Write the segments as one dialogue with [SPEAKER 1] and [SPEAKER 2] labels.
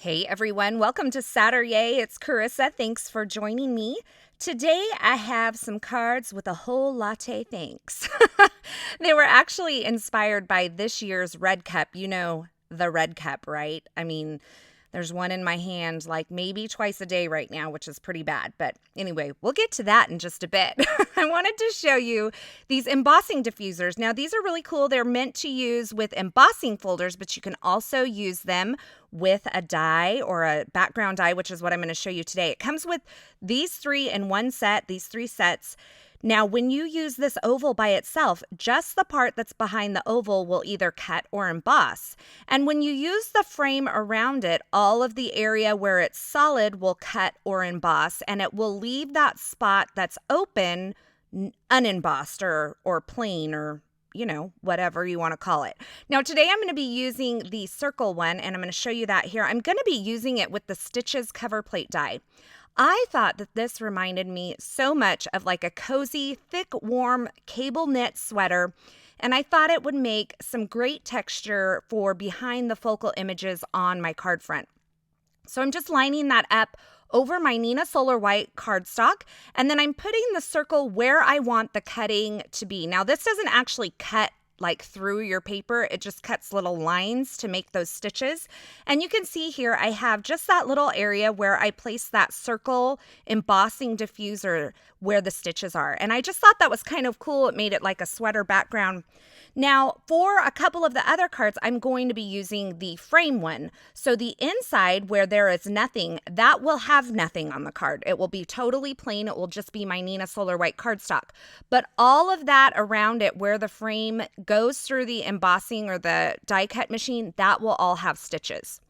[SPEAKER 1] Hey everyone, welcome to Satur-YAY. It's Carissa. Thanks for joining me. Today I have some cards with a whole latte thanks. They were actually inspired by this year's Red Cup. You know, the Red Cup, right? I mean, there's one in my hand like maybe twice a day right now, which is pretty bad. But anyway, we'll get to that in just a bit. I wanted to show you these embossing diffusers. Now, these are really cool. They're meant to use with embossing folders, but you can also use them with a die or a background die, which is what I'm going to show you today. It comes with these three in one set, these three sets. Now, when you use this oval by itself, just the part that's behind the oval will either cut or emboss. And when you use the frame around it, all of the area where it's solid will cut or emboss, and it will leave that spot that's open unembossed or plain or whatever you want to call it. Now, today I'm going to be using the circle one, and I'm going to show you that here. I'm going to be using it with the Stitches cover plate die. I thought that this reminded me so much of like a cozy, thick, warm cable knit sweater, and I thought it would make some great texture for behind the focal images on my card front. So I'm just lining that up over my Nina Solar White cardstock, and then I'm putting the circle where I want the cutting to be. Now, this doesn't actually cut like through your paper. It just cuts little lines to make those stitches. And you can see here, I have just that little area where I place that circle embossing diffuser where the stitches are. And I just thought that was kind of cool. It made it like a sweater background. Now, for a couple of the other cards, I'm going to be using the frame one. So the inside where there is nothing, that will have nothing on the card. It will be totally plain. It will just be my Nina Solar White cardstock. But all of that around it where the frame goes through the embossing or the die cut machine, that will all have stitches.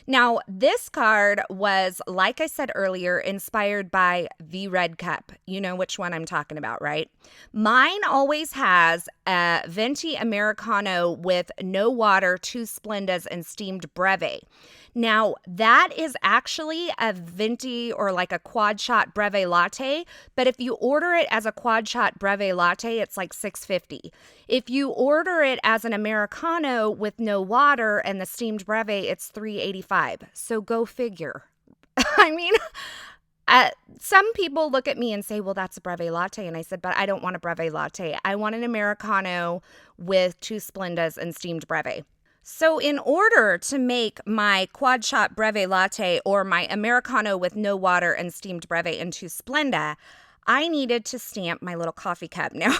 [SPEAKER 1] Now, this card was, like I said earlier, inspired by the Red Cup. You know which one I'm talking about, right? Mine always has a venti Americano with no water, 2 Splendas, and steamed breve. Now, that is actually a venti or like a quad shot breve latte, but if you order it as a quad shot breve latte, it's like $6.50. If you order it as an Americano with no water and the steamed breve, it's $3.85. So go figure. I mean, some people look at me and say, well, that's a breve latte. And I said, but I don't want a breve latte. I want an Americano with 2 Splendas and steamed breve. So in order to make my quad shot breve latte or my Americano with no water and steamed breve into Splenda, I needed to stamp my little coffee cup. Now,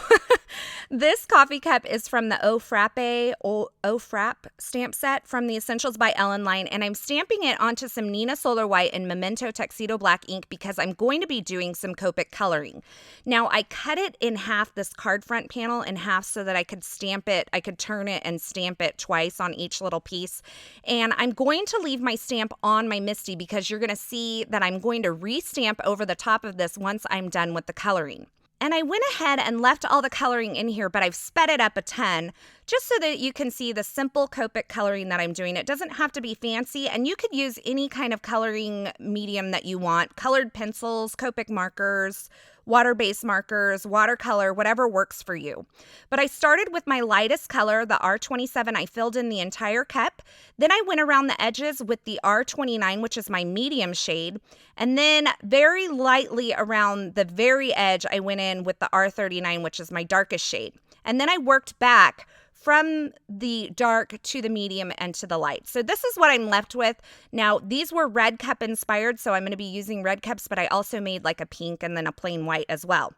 [SPEAKER 1] this coffee cup is from the O Frap stamp set from the Essentials by Ellen line, and I'm stamping it onto some Nina Solar White and Memento Tuxedo Black ink because I'm going to be doing some Copic coloring. Now, I cut it in half, this card front panel in half, so that I could stamp it, I could turn it and stamp it twice on each little piece. And I'm going to leave my stamp on my Misty because you're going to see that I'm going to re-stamp over the top of this once I'm done with the coloring. And I went ahead and left all the coloring in here, but I've sped it up a ton just so that you can see the simple Copic coloring that I'm doing. It doesn't have to be fancy, and you could use any kind of coloring medium that you want. Colored pencils, Copic markers, water-based markers, watercolor, whatever works for you. But I started with my lightest color, the R27. I filled in the entire cup. Then I went around the edges with the R29, which is my medium shade. And then very lightly around the very edge, I went in with the R39, which is my darkest shade. And then I worked back from the dark to the medium and to the light. So this is what I'm left with. Now, these were Red Cup inspired, so I'm going to be using red cups, but I also made like a pink and then a plain white as well.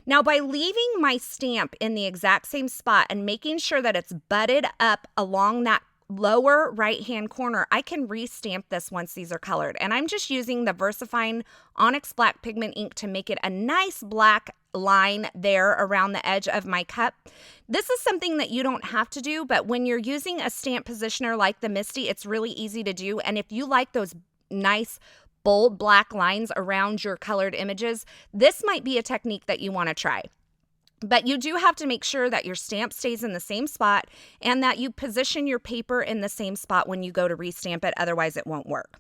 [SPEAKER 1] Now, by leaving my stamp in the exact same spot and making sure that it's butted up along that lower right-hand corner, I can re-stamp this once these are colored. And I'm just using the VersaFine Onyx Black Pigment ink to make it a nice black line there around the edge of my cup. This is something that you don't have to do, but when you're using a stamp positioner like the Misty, it's really easy to do. And if you like those nice bold black lines around your colored images, this might be a technique that you want to try. But you do have to make sure that your stamp stays in the same spot and that you position your paper in the same spot when you go to restamp it, otherwise it won't work.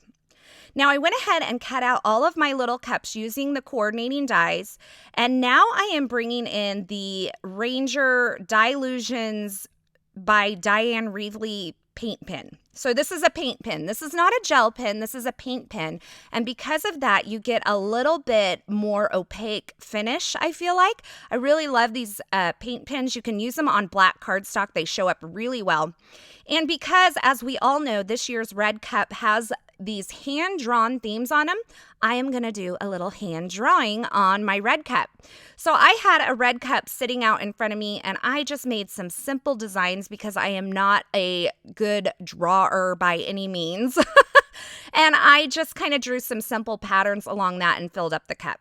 [SPEAKER 1] Now I went ahead and cut out all of my little cups using the coordinating dies, and now I am bringing in the Ranger Dilutions by Diane Reevely paint pen. So this is a paint pen. This is not a gel pen. This is a paint pen. And because of that, you get a little bit more opaque finish, I feel like. I really love these paint pens. You can use them on black cardstock. They show up really well. And because, as we all know, this year's Red Cup has these hand-drawn themes on them, I am going to do a little hand drawing on my Red Cup. So I had a Red Cup sitting out in front of me, and I just made some simple designs because I am not a good drawer by any means. And I just kind of drew some simple patterns along that and filled up the cup.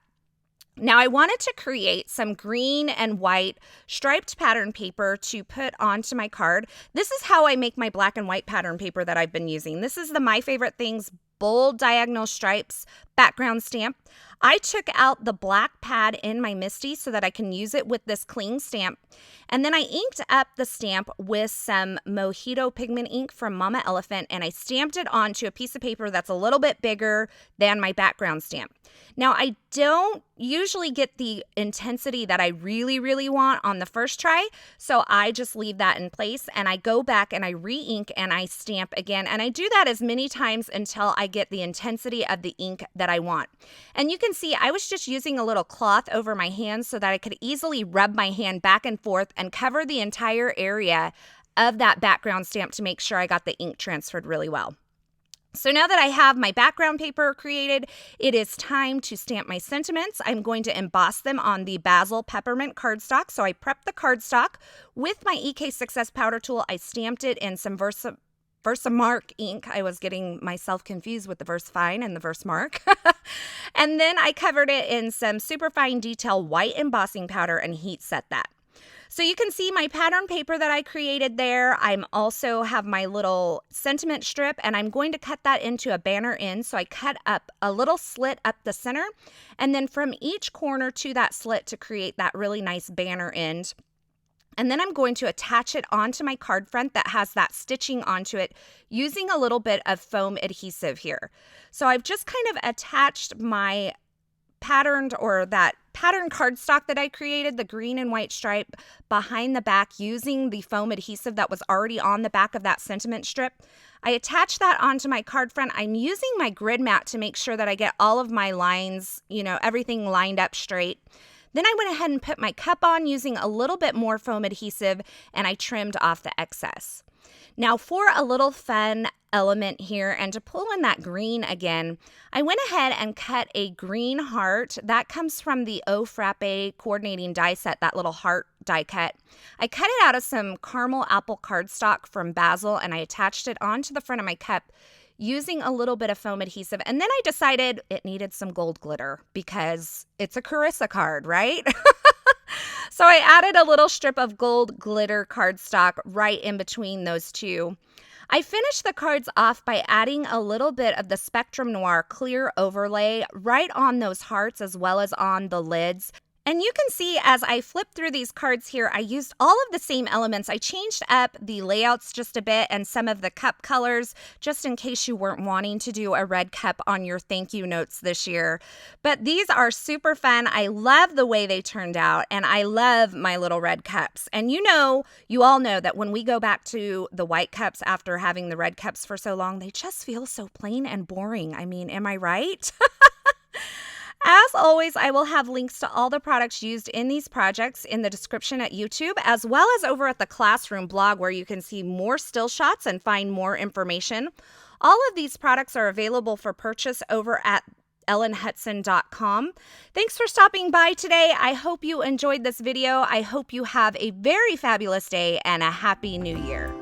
[SPEAKER 1] Now, I wanted to create some green and white striped pattern paper to put onto my card. This is how I make my black and white pattern paper that I've been using. This is the My Favorite Things bold diagonal stripes background stamp. I took out the black pad in my Misty so that I can use it with this cling stamp. And then I inked up the stamp with some Mojito pigment ink from Mama Elephant, and I stamped it onto a piece of paper that's a little bit bigger than my background stamp. Now, I don't usually get the intensity that I really, really want on the first try, so I just leave that in place, and I go back and I re-ink and I stamp again, and I do that as many times until I get the intensity of the ink that I want. And you can see I was just using a little cloth over my hands so that I could easily rub my hand back and forth and cover the entire area of that background stamp to make sure I got the ink transferred really well. So now that I have my background paper created, it is time to stamp my sentiments. I'm going to emboss them on the Basil Peppermint cardstock. So I prepped the cardstock with my EK Success powder tool. I stamped it in some Versamark ink. I was getting myself confused with the Versafine and the Versamark. And then I covered it in some superfine detail white embossing powder and heat set that. So you can see my pattern paper that I created there. I'm also have my little sentiment strip, and I'm going to cut that into a banner end. So I cut up a little slit up the center, and then from each corner to that slit to create that really nice banner end. And then I'm going to attach it onto my card front that has that stitching onto it using a little bit of foam adhesive here. So I've just kind of attached my patterned or that pattern cardstock that I created, the green and white stripe behind the back using the foam adhesive that was already on the back of that sentiment strip. I attached that onto my card front. I'm using my grid mat to make sure that I get all of my lines, everything lined up straight. Then I went ahead and put my cup on using a little bit more foam adhesive, and I trimmed off the excess. Now for a little fun element here and to pull in that green again, I went ahead and cut a green heart. That comes from the O Frappe coordinating die set, that little heart die cut. I cut it out of some caramel apple cardstock from Basil, and I attached it onto the front of my cup using a little bit of foam adhesive. And then I decided it needed some gold glitter because it's a Carissa card, right? So I added a little strip of gold glitter cardstock right in between those two. I finished the cards off by adding a little bit of the Spectrum Noir clear overlay right on those hearts as well as on the lids. And you can see as I flip through these cards here, I used all of the same elements. I changed up the layouts just a bit and some of the cup colors, just in case you weren't wanting to do a red cup on your thank you notes this year. But these are super fun. I love the way they turned out, and I love my little red cups. And you all know that when we go back to the white cups after having the red cups for so long, they just feel so plain and boring. I mean, am I right? As always, I will have links to all the products used in these projects in the description at YouTube, as well as over at the Classroom blog where you can see more still shots and find more information. All of these products are available for purchase over at ellenhudson.com. Thanks for stopping by today. I hope you enjoyed this video. I hope you have a very fabulous day and a happy new year.